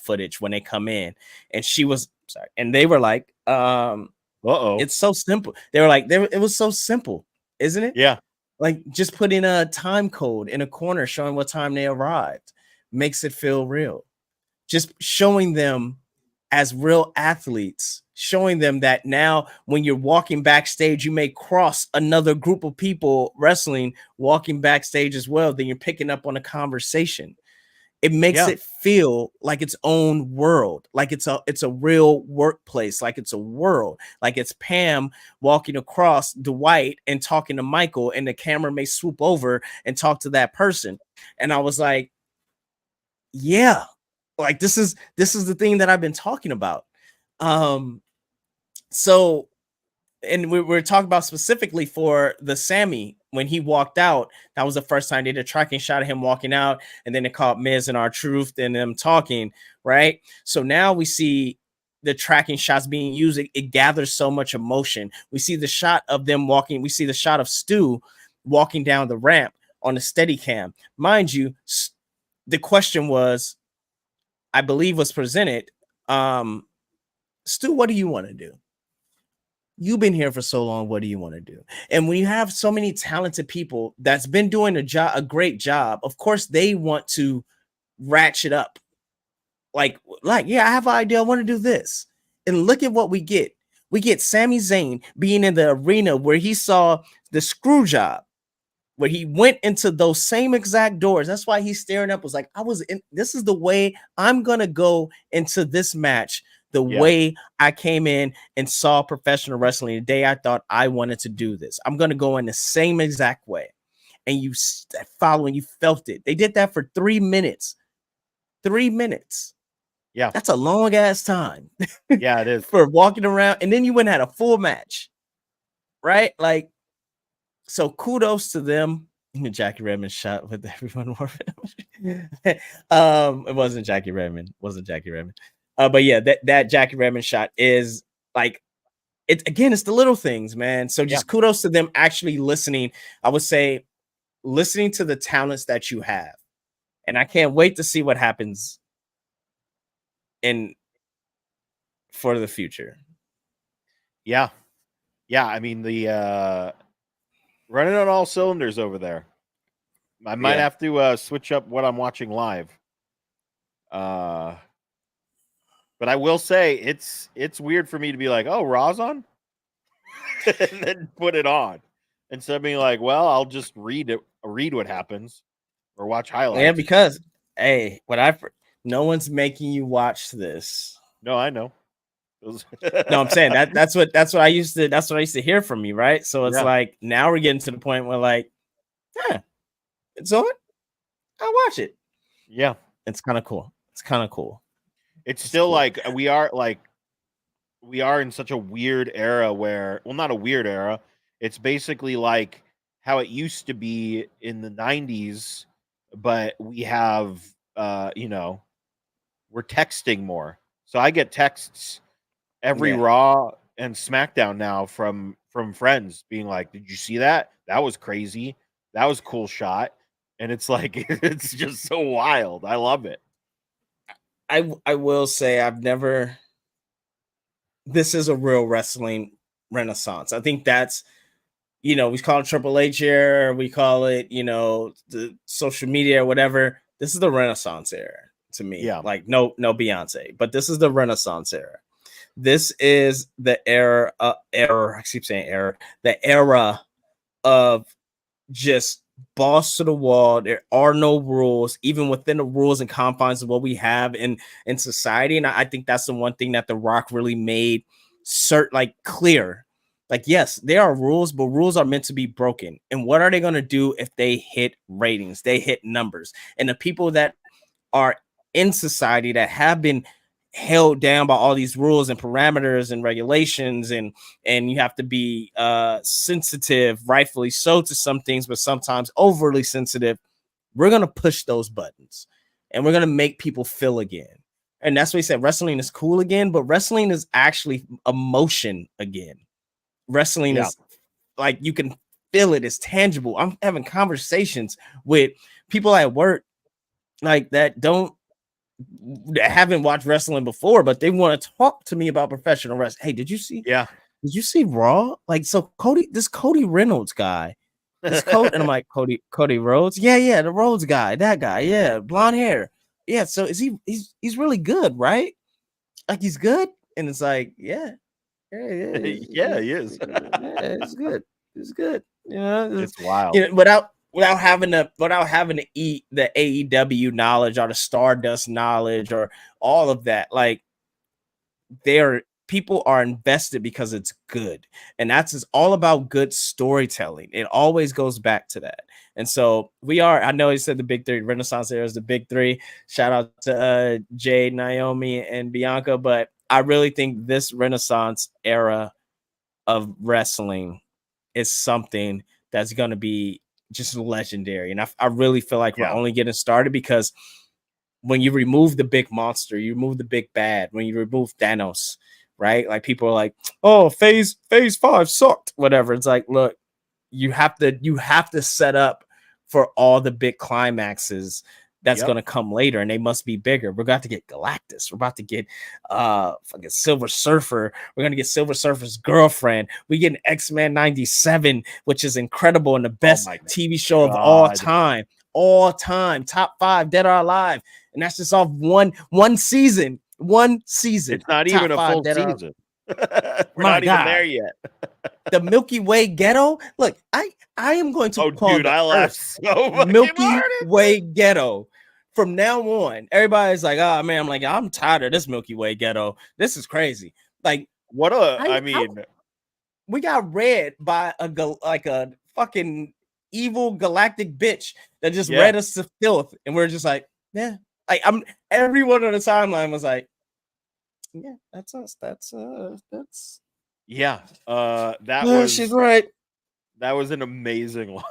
footage when they come in. And she was sorry, and they were like, it's so simple. They were like, it was so simple, isn't it? Yeah. Like just putting a time code in a corner showing what time they arrived makes it feel real. Just showing them as real athletes, showing them that now when you're walking backstage, you may cross another group of people wrestling, walking backstage as well. Then you're picking up on a conversation. It makes it feel like its own world, like it's a real workplace, like it's a world, like it's Pam walking across Dwight and talking to Michael, and the camera may swoop over and talk to that person. And I was like, yeah, like this is the thing that I've been talking about. So, and we're talking about specifically for the Sammy, when he walked out, that was the first time they did a tracking shot of him walking out, and then they caught Miz and R-Truth and them talking, right? So now we see the tracking shots being used. It gathers so much emotion. We see the shot of them walking. We see the shot of Stu walking down the ramp on the steady cam. Mind you, the question was, I believe was presented, Stu, what do you want to do? You've been here for so long. What do you want to do? And when you have so many talented people that's been doing a great job, of course they want to ratchet up. Like, yeah, I have an idea. I want to do this. And look at what we get. We get Sami Zayn being in the arena where he saw the screw job, where he went into those same exact doors. That's why he's staring up, was like, this is the way I'm going to go into this match. The way I came in and saw professional wrestling the day I thought I wanted to do this. I'm going to go in the same exact way. And you following, you felt it. They did that for 3 minutes. 3 minutes. Yeah. That's a long ass time. Yeah, it is. For walking around. And then you went and had a full match. Right? Like, so kudos to them. Jackie Redmond shot with everyone. It wasn't Jackie Redmond. But yeah, that Jackie Redmond shot is like, it's the little things, man. So just kudos to them actually listening. I would say listening to the talents that you have. And I can't wait to see what happens for the future. Yeah. Yeah. I mean, the running on all cylinders over there. I might have to switch up what I'm watching live. But I will say it's weird for me to be like, oh, Raw's on? And then put it on. Instead of being like, well, I'll just read what happens or watch highlights. Yeah, because hey, no one's making you watch this. No, I know. No, I'm saying that's what I used to hear from you, right? So it's like now we're getting to the point where like, it's on. I'll watch it. Yeah. It's kind of cool. It's still cool. Like we are in such a weird era where, well, not a weird era. It's basically like how it used to be in the 90s, but we have, we're texting more. So I get texts every Raw and SmackDown now from friends being like, did you see that? That was crazy. That was a cool shot. And it's like, it's just so wild. I love it. I will say this is a real wrestling renaissance. I think that's, we call it Triple H era, we call it, the social media or whatever. This is the Renaissance era. to me. Yeah. Like no Beyonce, but this is the Renaissance era. This is the era. I keep saying era. The era of just balls to the wall. There are no rules, even within the rules and confines of what we have in society. And I think that's the one thing that The Rock really made clear. Like, yes, there are rules, but rules are meant to be broken. And what are they going to do if they hit ratings? They hit numbers. And the people that are in society that have been held down by all these rules and parameters and regulations, and you have to be sensitive, rightfully so, to some things, but sometimes overly sensitive. We're going to push those buttons and we're going to make people feel again. And that's what he said. Wrestling is cool again, but wrestling is actually emotion again. Wrestling is like, you can feel it. It's tangible. I'm having conversations with people at work like that haven't watched wrestling before, but they want to talk to me about professional wrestling. Hey, did you see Raw? Like, so this Cody Reynolds guy, and I'm like, Cody Rhodes? Yeah, the Rhodes guy, that guy, yeah, blonde hair. Yeah, so he's really good, right? Like, he's good? And it's like, yeah, he is. Yeah, it's good. It's good. You know, it's wild. You know, without having to eat the AEW knowledge or the Stardust knowledge or all of that. Like, people are invested because it's good. And it's all about good storytelling. It always goes back to that. And so I know he said the big three, Renaissance era is the big three. Shout out to Jade, Naomi, and Bianca. But I really think this Renaissance era of wrestling is something that's going to be just legendary. And I really feel like we're only getting started, because when you remove the big monster, you remove the big bad, when you remove Thanos, right? Like, people are like, oh, phase 5 sucked, whatever. It's like, look, you have to set up for all the big climaxes that's going to come later, and they must be bigger. We're about to get Galactus. We're about to get fucking Silver Surfer. We're going to get Silver Surfer's girlfriend. We get an X-Men 97, which is incredible and the best TV show of all time. All time. Top 5, dead or alive. And that's just off one season. It's not even a full season. We're not even there yet. The Milky Way Ghetto. Look, I am going to call I laughed so much. Milky Way Ghetto. From now on, everybody's like, oh man, I'm tired of this Milky Way Ghetto. This is crazy. Like, we got read by a fucking evil galactic bitch that just read us to filth, and we're just like, yeah. Like, everyone on the timeline was like, yeah, that's us. That's yeah. She's right. That was an amazing line.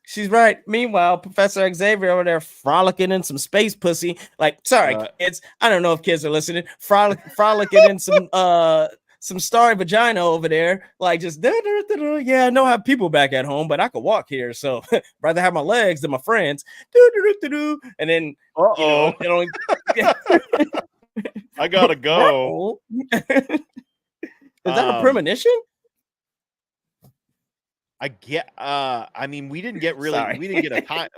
She's right. Meanwhile, Professor Xavier over there frolicking in some space pussy. Like, sorry, kids. I don't know if kids are listening. Frolicking in some starry vagina over there. Like, just yeah, I know I have people back at home, but I could walk here. So rather have my legs than my friends. And then I gotta go. Is that a premonition? I get we didn't get a time.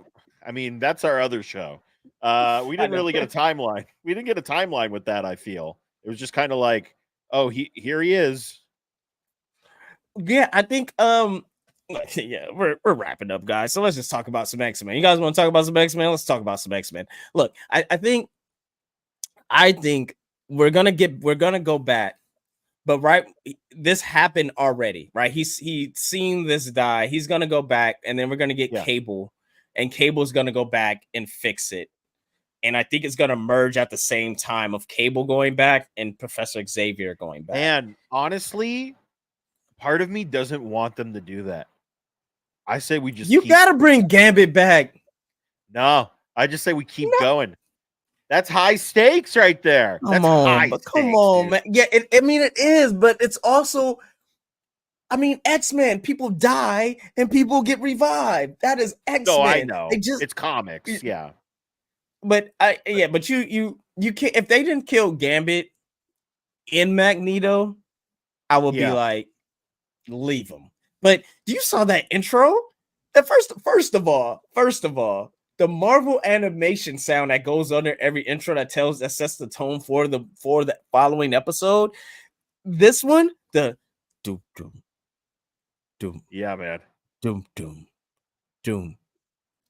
I mean, that's our other show. We didn't really get a timeline. We didn't get a timeline with that, I feel. It was just kind of like, oh, here he is. Yeah, I think yeah, we're wrapping up, guys. So let's just talk about some X-Men. You guys want to talk about some X-Men? Let's talk about some X-Men. Look, I think we're gonna go back. But this happened already, right? He's seen this die. He's gonna go back, and then we're gonna get Cable, and Cable's gonna go back and fix it. And I think it's gonna merge at the same time of Cable going back and Professor Xavier going back. And honestly, part of me doesn't want them to do that. I say we just gotta bring Gambit back. No, I just say we keep going. That's high stakes right there. Come on, man. Yeah, it is, but it's also, X-Men. People die and people get revived. That is X-Men. No, I know. It's comics, yeah. But you can't. If they didn't kill Gambit in Magneto, I would be like, leave him. But you saw that intro? First of all, the Marvel animation sound that goes under every intro that sets the tone for the following episode. This one, the doom doom doom. Yeah, man. Doom doom doom.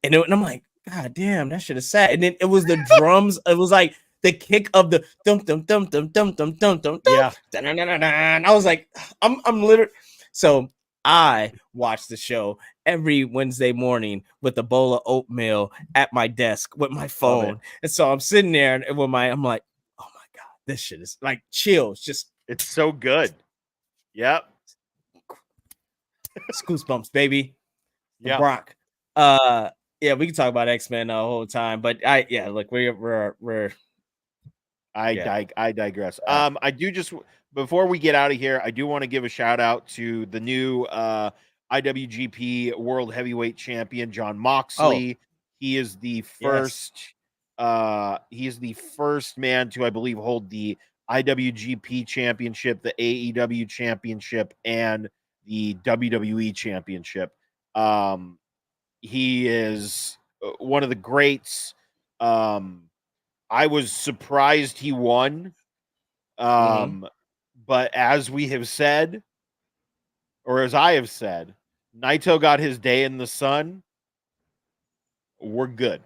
And I'm like, God damn, that shit is sad. And then it was the drums. It was like the kick of the dum dum dum dum dum dum dum dum. Yeah. And I was like, I'm literally. So I watch the show every Wednesday morning with a bowl of oatmeal at my desk with my phone. And so I'm sitting there and I'm like, oh my God, this shit is like chills. Just it's so good. Yep. Goosebumps, baby. Yeah. Brock. Yeah, we can talk about X-Men the whole time, but look, we're I digress. I do just before we get out of here, I do want to give a shout out to the new IWGP World Heavyweight Champion, Jon Moxley. He is the first man to, I believe, hold the IWGP Championship, the AEW Championship, and the WWE Championship. He is one of the greats. I was surprised he won. But as we have said, or as I have said, Naito got his day in the sun. We're good.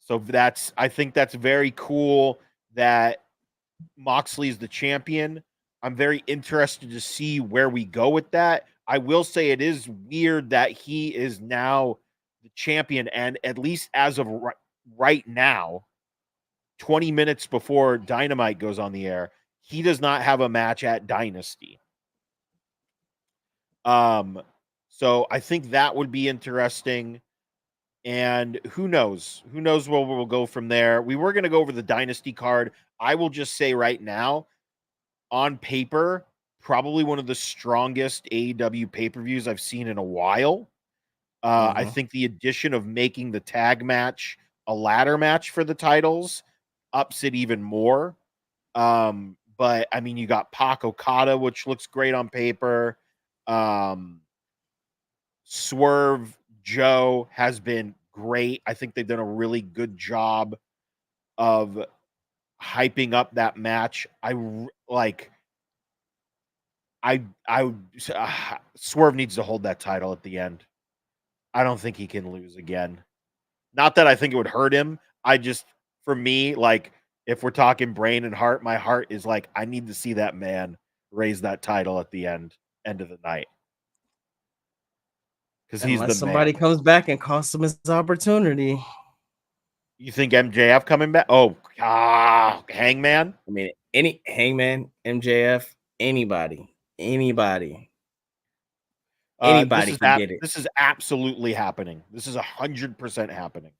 So I think that's very cool that Moxley's the champion. I'm very interested to see where we go with that. I will say it is weird that he is now the champion, and at least as of right now, 20 minutes before Dynamite goes on the air, he does not have a match at Dynasty. So I think that would be interesting. And who knows? Who knows where we'll go from there? We were going to go over the Dynasty card. I will just say right now, on paper, probably one of the strongest AEW pay-per-views I've seen in a while. I think the addition of making the tag match a ladder match for the titles ups it even more. But I mean, you got Pac Okada, which looks great on paper. Swerve Joe has been great. I think they've done a really good job of hyping up that match. Swerve needs to hold that title at the end. I don't think he can lose again. Not that I think it would hurt him. For me, like, if we're talking brain and heart, my heart is like, I need to see that man raise that title at the end of the night. Because he's the somebody man. Comes back and costs him his opportunity. You think MJF coming back? Oh, Hangman? I mean, any Hangman, MJF, anybody can get it. This is absolutely happening. This is 100% happening.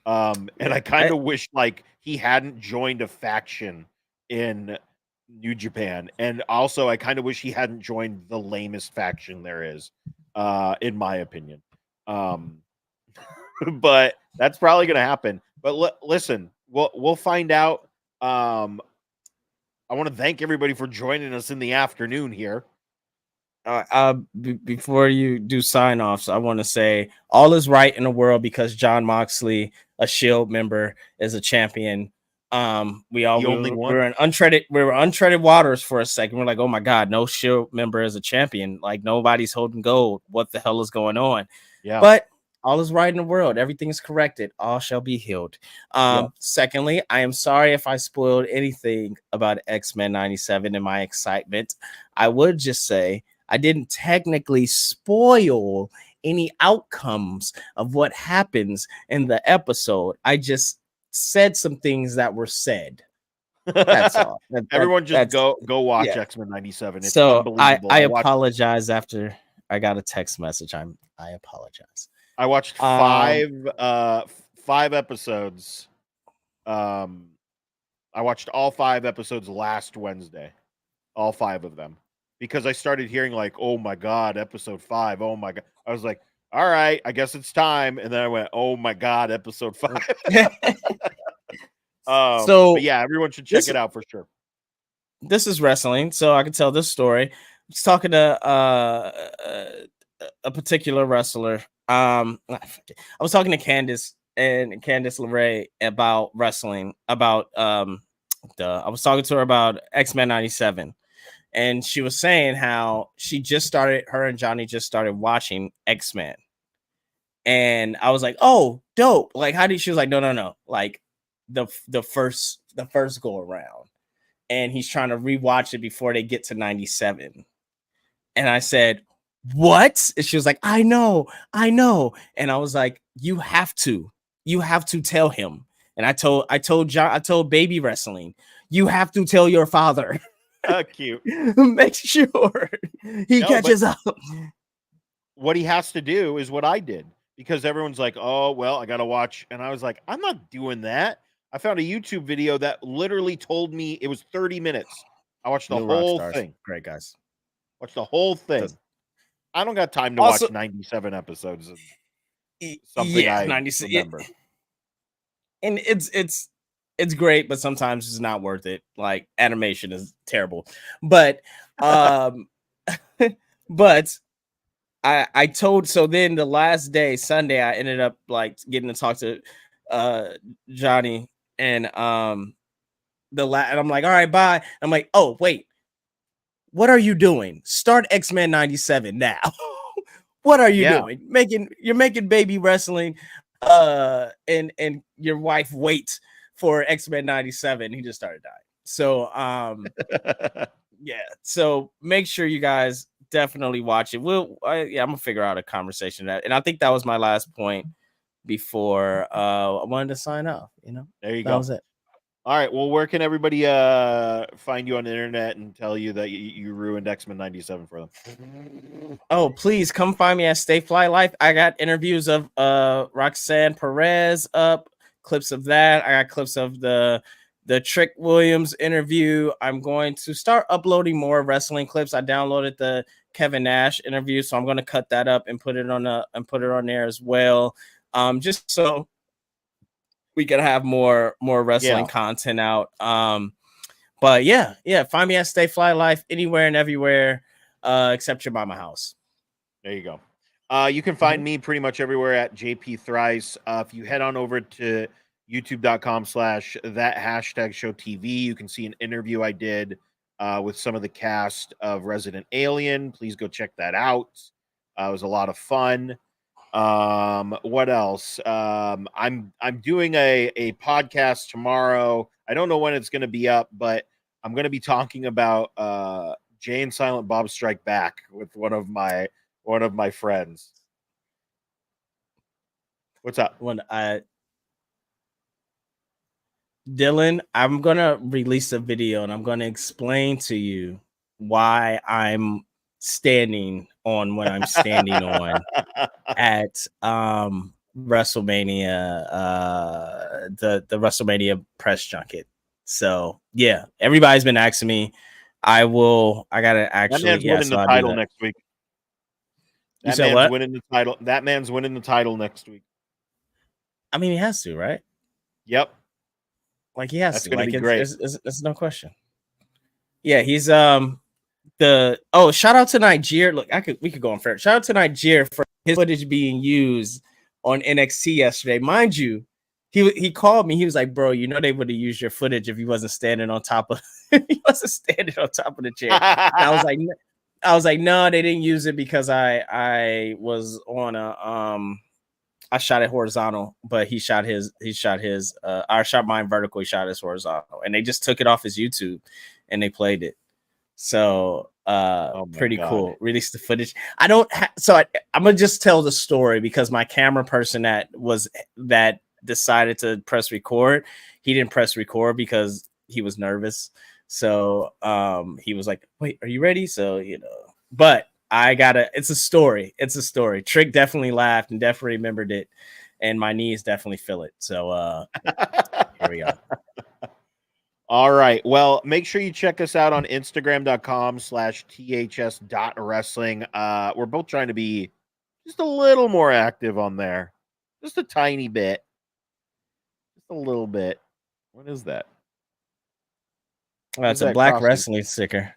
And I kind of wish like he hadn't joined a faction in New Japan. And also I kind of wish he hadn't joined the lamest faction there is, in my opinion. But that's probably going to happen. But listen, we'll find out. I want to thank everybody for joining us in the afternoon here. Before you do sign offs, I want to say all is right in the world because Jon Moxley, a Shield member, is a champion. We were in untreaded waters for a second. We're like, oh my God, no Shield member is a champion. Like nobody's holding gold. What the hell is going on? Yeah. But all is right in the world. Everything is corrected. All shall be healed. Secondly, I am sorry if I spoiled anything about X-Men 97 in my excitement. I would just say I didn't technically spoil any outcomes of what happens in the episode. I just said some things that were said. That's all. Everyone just go watch X-Men 97. It's so unbelievable. I apologize after I got a text message. I apologize. I watched five episodes. I watched all 5 episodes last Wednesday. All 5 of them. Because I started hearing like, oh my God, episode 5. Oh my God. I was like, all right, I guess it's time. And then I went, oh my God, episode 5. But yeah, everyone should check it out for sure. This is wrestling, so I can tell this story. I was talking to a particular wrestler. I was talking to Candice LeRae about wrestling. I was talking to her about X-Men 97. And she was saying how her and Johnny just started watching X-Men. And I was like, oh, dope. Like, she was like, no. Like the first go around. And he's trying to rewatch it before they get to 97. And I said, what? And she was like, I know. And I was like, you have to tell him. And I told Baby Wrestling, you have to tell your father. Cute. Make sure he catches up. What he has to do is what I did, because everyone's like, oh, well, I got to watch. And I was like, I'm not doing that. I found a YouTube video that literally told me it was 30 minutes. I watched the whole thing. Great guys. Watch the whole thing. I don't got time to watch 97 episodes of something I 96, remember. And it's great, but sometimes it's not worth it. Like, animation is terrible. But but I told, so then the last day, Sunday, I ended up like getting to talk to Johnny, and and I'm like, all right, bye. I'm like, oh wait, what are you doing? Start X-Men 97 now. What are you doing? You're making Baby Wrestling and your wife wait for X-Men 97. He just started dying. So yeah, so make sure you guys definitely watch it. I'm gonna figure out a conversation that, and I think that was my last point before I wanted to sign off. There you go. That was it. All right. Well, where can everybody find you on the internet and tell you that you ruined X-Men 97 for them? Oh, please come find me at Stay Fly Life. I got interviews of Roxanne Perez up, clips of that. I got clips of the Trick Williams interview. I'm going to start uploading more wrestling clips. I downloaded the Kevin Nash interview, so I'm going to cut that up and put it on there as well. Just so we could have more wrestling content out. But yeah, find me at Stay Fly Life anywhere and everywhere except your mama house. There you go. You can find me pretty much everywhere at JP Thrice. If you head on over to youtube.com/that_show TV, you can see an interview I did with some of the cast of Resident Alien. Please go check that out. It was a lot of fun. What else? I'm doing a podcast tomorrow. I don't know when it's going to be up, but I'm going to be talking about Jay and Silent Bob Strike Back with one of my friends. What's up? Dylan, I'm going to release a video and I'm going to explain to you why I'm standing on what I'm standing on at WrestleMania, the WrestleMania press junket. So yeah, everybody's been asking me. I gotta actually. That man's winning the title next week. You said what? Winning the title. That man's winning the title next week. I mean, he has to, right? Yep. Like, he has That's to. Gonna like, be great. It's no question. Yeah, he's shout out to Nigeria. Look, we could go on fair. Shout out to Nigeria for his footage being used on NXT yesterday. Mind you, he called me. He was like, "Bro, they would have used your footage if he wasn't standing on top of the chair." And I was like, no, they didn't use it because I was on I shot it horizontal, but he shot his I shot mine vertical, he shot his horizontal, and they just took it off his YouTube and they played it. So pretty cool. Released the footage. I'm gonna just tell the story because my camera person that decided to press record, he didn't press record because he was nervous. So he was like, wait, are you ready? So but it's a story. Trick definitely laughed and definitely remembered it, and my knees definitely feel it. So here we go. All right. Well, make sure you check us out on Instagram.com/THS.wrestling. We're both trying to be just a little more active on there. Just a tiny bit. Just a little bit. What is that? It's a black wrestling sticker.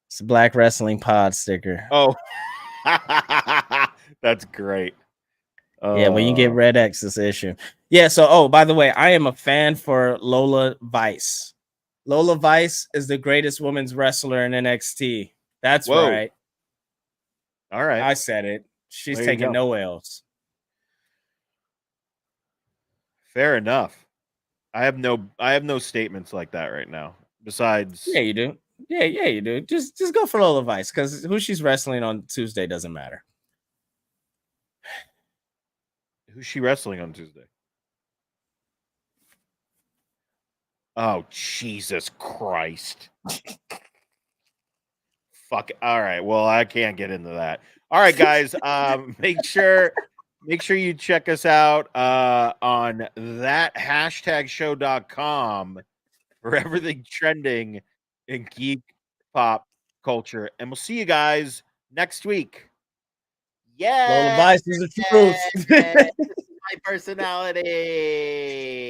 It's a Black Wrestling Pod sticker. Oh. That's great. Yeah, when you get Red X, this issue. Yeah, so by the way, I am a fan for Lola Vice. Lola Vice is the greatest women's wrestler in NXT. That's right. All right. I said it. She's taking no L's. Fair enough. I have no statements like that right now. Besides, yeah, you do. Yeah, you do. Just go for Lola Vice, because who she's wrestling on Tuesday doesn't matter. Who's she wrestling on Tuesday? Oh, Jesus Christ. Fuck. All right. Well, I can't get into that. All right, guys. Make sure you check us out on that #show.com for everything trending in geek pop culture. And we'll see you guys next week. Yeah. Lola Vice is the truth. My personality.